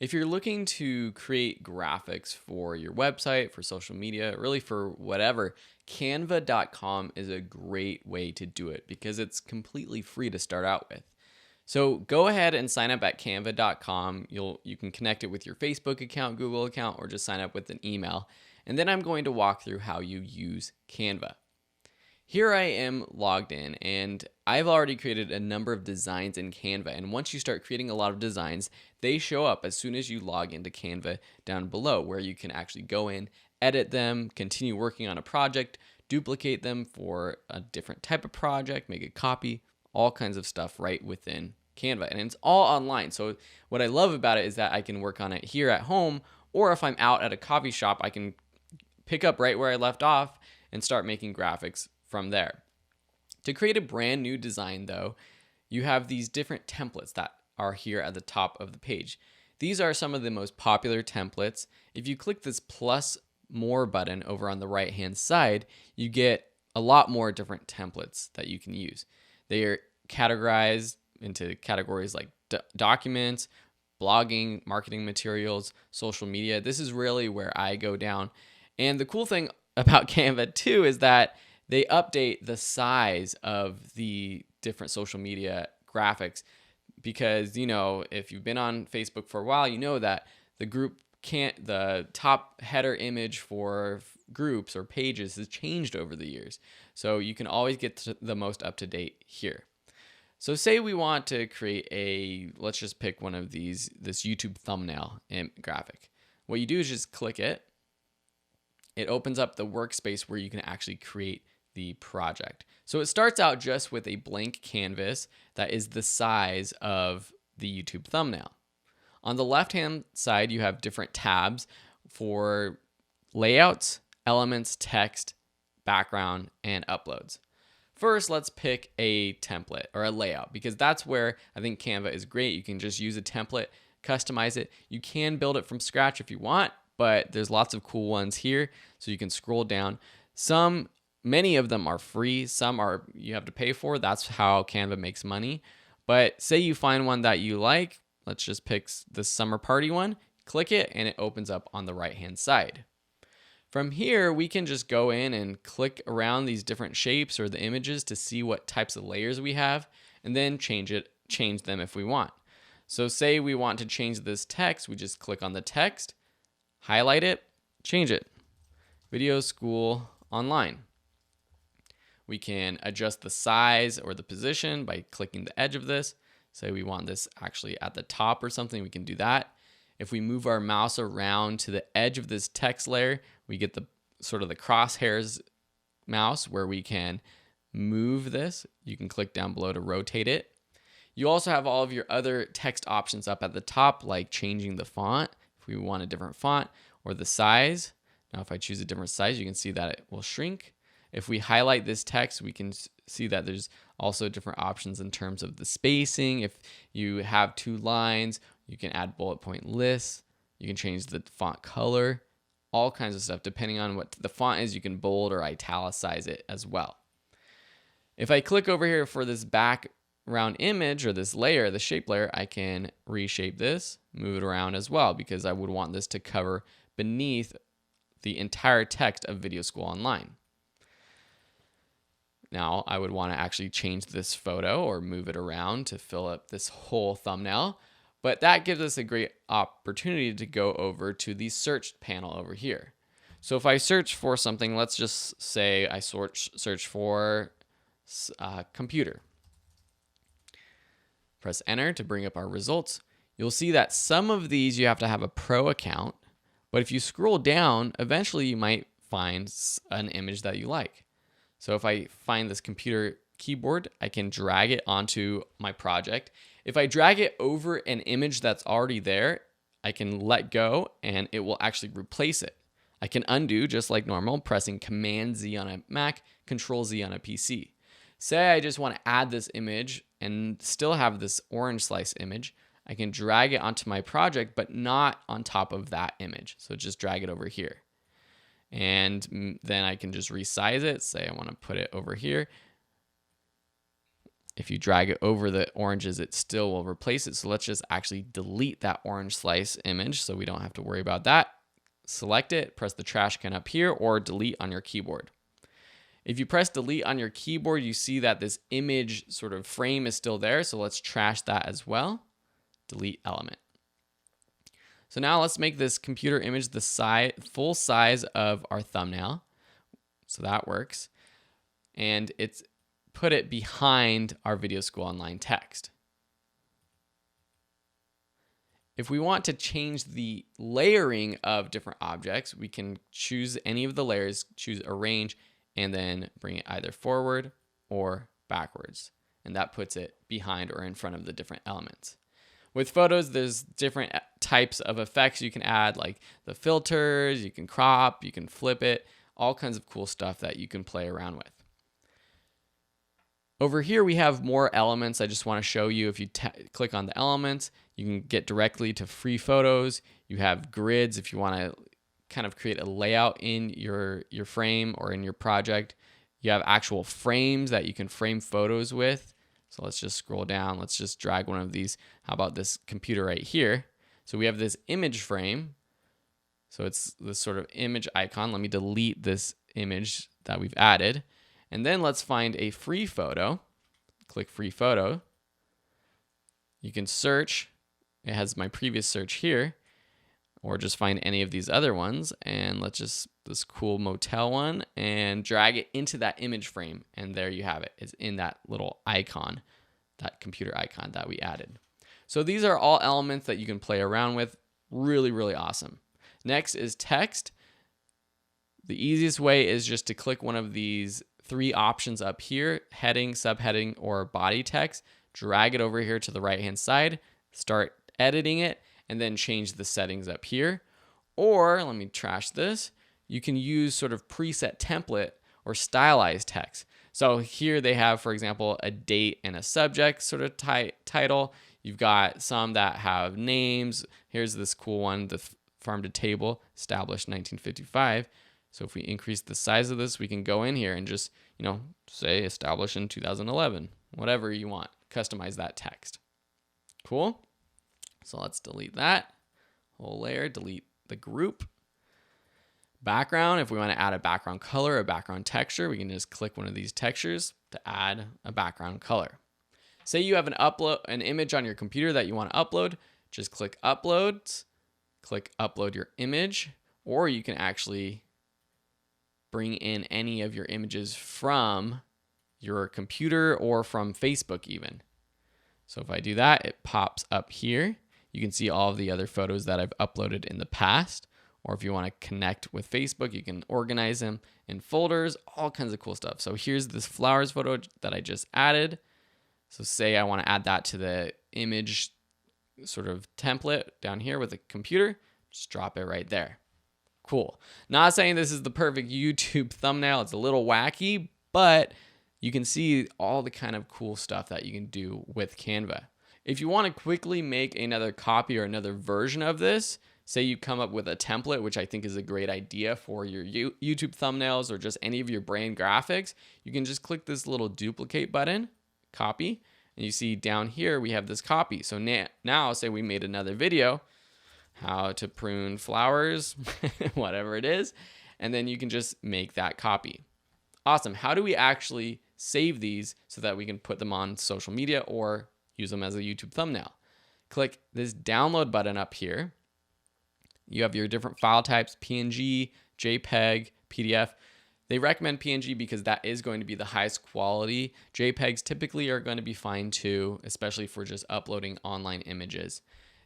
If you're looking to create graphics for your website, for social media, really for whatever, canva.com is a great way to do it because it's completely free to start out with. So go ahead and sign up at canva.com. You can connect it with your Facebook account, Google account, or just sign up with an email. And then I'm going to walk through how you use Canva. Here I am logged in, and I've already created a number of designs in Canva. And once you start creating a lot of designs, they show up as soon as you log into Canva down below, where you can actually go in, edit them, continue working on a project, duplicate them for a different type of project, make a copy, all kinds of stuff right within Canva. And it's all online. So what I love about it is that I can work on it here at home, or if I'm out at a coffee shop, I can pick up right where I left off and start making graphics from there. To create a brand new design though, you have these different templates that are here at the top of the page. These are some of the most popular templates. If you click this plus more button over on the right hand side, you get a lot more different templates that you can use. They are categorized into categories like documents, blogging, marketing materials, social media. This is really where I go down. And the cool thing about Canva too is that they update the size of the different social media graphics because, if you've been on Facebook for a while, you know that the top header image for groups or pages has changed over the years. So you can always get the most up to date here. So say we want to create let's just pick one of this YouTube thumbnail graphic. What you do is just click it. It opens up the workspace where you can actually create the project. So it starts out just with a blank canvas that is the size of the YouTube thumbnail. On the left-hand side, you have different tabs for layouts, elements, text, background, and uploads. First, let's pick a template or a layout because that's where I think Canva is great. You can just use a template, customize it. You can build it from scratch if you want, but there's lots of cool ones here. So you can scroll down. Many of them are free. Some are you have to pay for. That's how Canva makes money. But say you find one that you like. Let's just pick the summer party one. Click it and it opens up on the right-hand side. From here, we can just go in and click around these different shapes or the images to see what types of layers we have and then change them if we want. So say we want to change this text, we just click on the text, highlight it, change it. Video School Online. We can adjust the size or the position by clicking the edge of this. Say we want this actually at the top or something, we can do that. If we move our mouse around to the edge of this text layer, we get the sort of the crosshairs mouse where we can move this. You can click down below to rotate it. You also have all of your other text options up at the top, like changing the font if we want a different font, or the size. Now if I choose a different size, you can see that it will shrink. If we highlight this text, we can see that there's also different options in terms of the spacing. If you have 2 lines, you can add bullet point lists. You can change the font color, all kinds of stuff. Depending on what the font is, you can bold or italicize it as well. If I click over here for this background image or this layer, the shape layer, I can reshape this, move it around as well because I would want this to cover beneath the entire text of Video School Online. Now, I would want to actually change this photo or move it around to fill up this whole thumbnail. But that gives us a great opportunity to go over to the search panel over here. So if I search for something, let's just say I search for computer. Press enter to bring up our results. You'll see that some of these you have to have a pro account. But if you scroll down, eventually you might find an image that you like. So if I find this computer keyboard, I can drag it onto my project. If I drag it over an image that's already there, I can let go and it will actually replace it. I can undo just like normal, pressing Command Z on a Mac, Control Z on a PC. Say I just want to add this image and still have this orange slice image. I can drag it onto my project, but not on top of that image. So just drag it over here. And then I can just resize it. Say I want to put it over here. if you drag it over the oranges, it still will replace it. So let's just actually delete that orange slice image so we don't have to worry about that. Select it, press the trash can up here, or delete on your keyboard. If you press delete on your keyboard, you see that this image sort of frame is still there. So let's trash that as well. Delete element. So now let's make this computer image the full size of our thumbnail. So that works. And it's put it behind our Video School Online text. If we want to change the layering of different objects, we can choose any of the layers, choose arrange, and then bring it either forward or backwards. And that puts it behind or in front of the different elements. With photos, there's different types of effects you can add, like the filters, you can crop, you can flip it, all kinds of cool stuff that you can play around with. Over here, we have more elements. I just want to show you, if you click on the elements, you can get directly to free photos. You have grids if you want to kind of create a layout in your frame or in your project. You have actual frames that you can frame photos with. So let's just scroll down. Let's just drag one of these. How about this computer right here? So we have this image frame. So it's this sort of image icon. Let me delete this image that we've added. And then let's find a free photo. Click free photo. You can search. It has my previous search here. Or just find any of these other ones. And let's just, this cool motel one, and drag it into that image frame. And there you have it. It's in that little icon, that computer icon that we added. So these are all elements that you can play around with. Really, really awesome. Next is text. The easiest way is just to click one of these three options up here: heading, subheading, or body text. Drag it over here to the right-hand side, start editing it, and then change the settings up here. Or let me trash this. You can use sort of preset template or stylized text. So here they have, for example, a date and a subject sort of title. You've got some that have names. Here's this cool one, the farm to table, established 1955. So if we increase the size of this, we can go in here and just, say established in 2011, whatever you want. Customize that text. Cool. So let's delete that whole layer, delete the group. Background, if we want to add a background color, a background texture, we can just click one of these textures to add a background color. Say you have an image on your computer that you want to upload, just click uploads, click upload your image, or you can actually bring in any of your images from your computer or from Facebook even. So if I do that, it pops up here. You can see all of the other photos that I've uploaded in the past. Or if you want to connect with Facebook, you can organize them in folders, all kinds of cool stuff. So here's this flowers photo that I just added. So say I want to add that to the image sort of template down here with a computer, just drop it right there. Cool. Not saying this is the perfect YouTube thumbnail. It's a little wacky, but you can see all the kind of cool stuff that you can do with Canva. If you want to quickly make another copy or another version of this, say you come up with a template, which I think is a great idea for your YouTube thumbnails or just any of your brand graphics, you can just click this little duplicate button, copy, and you see down here we have this copy. So now say we made another video, how to prune flowers, whatever it is, and then you can just make that copy. Awesome. How do we actually save these so that we can put them on social media or use them as a YouTube thumbnail? Click this download button up here. You have your different file types: PNG, JPEG, PDF. They recommend PNG because that is going to be the highest quality. JPEGs typically are going to be fine too, especially for just uploading online images.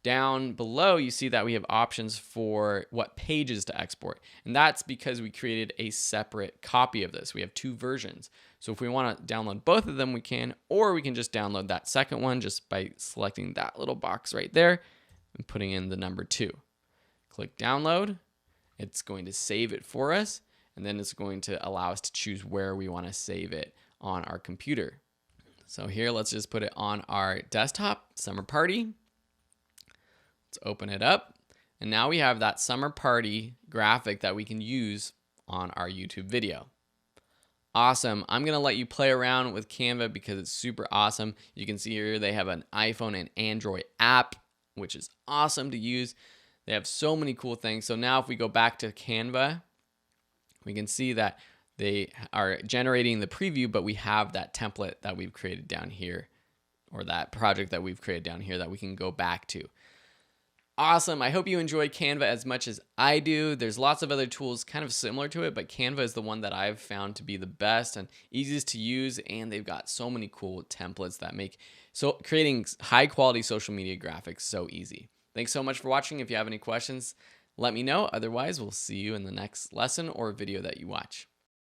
Down below, you see that we have options for what pages to export. And that's because we created a separate copy of this. We have two versions. So if we want to download both of them, we can, or we can just download that second one just by selecting that little box right there and putting in the number 2. Click download. It's going to save it for us. And then it's going to allow us to choose where we want to save it on our computer. So here, let's just put it on our desktop, summer party. Let's open it up. And now we have that summer party graphic that we can use on our YouTube video. Awesome. I'm going to let you play around with Canva because it's super awesome. You can see here they have an iPhone and Android app, which is awesome to use. They have so many cool things. So now if we go back to Canva, we can see that they are generating the preview, but we have that template that we've created down here, or that project that we've created down here that we can go back to. Awesome. I hope you enjoyed Canva as much as I do. There's lots of other tools kind of similar to it, but Canva is the one that I've found to be the best and easiest to use. And they've got so many cool templates that make creating high quality social media graphics so easy. Thanks so much for watching. If you have any questions, let me know. Otherwise, we'll see you in the next lesson or video that you watch.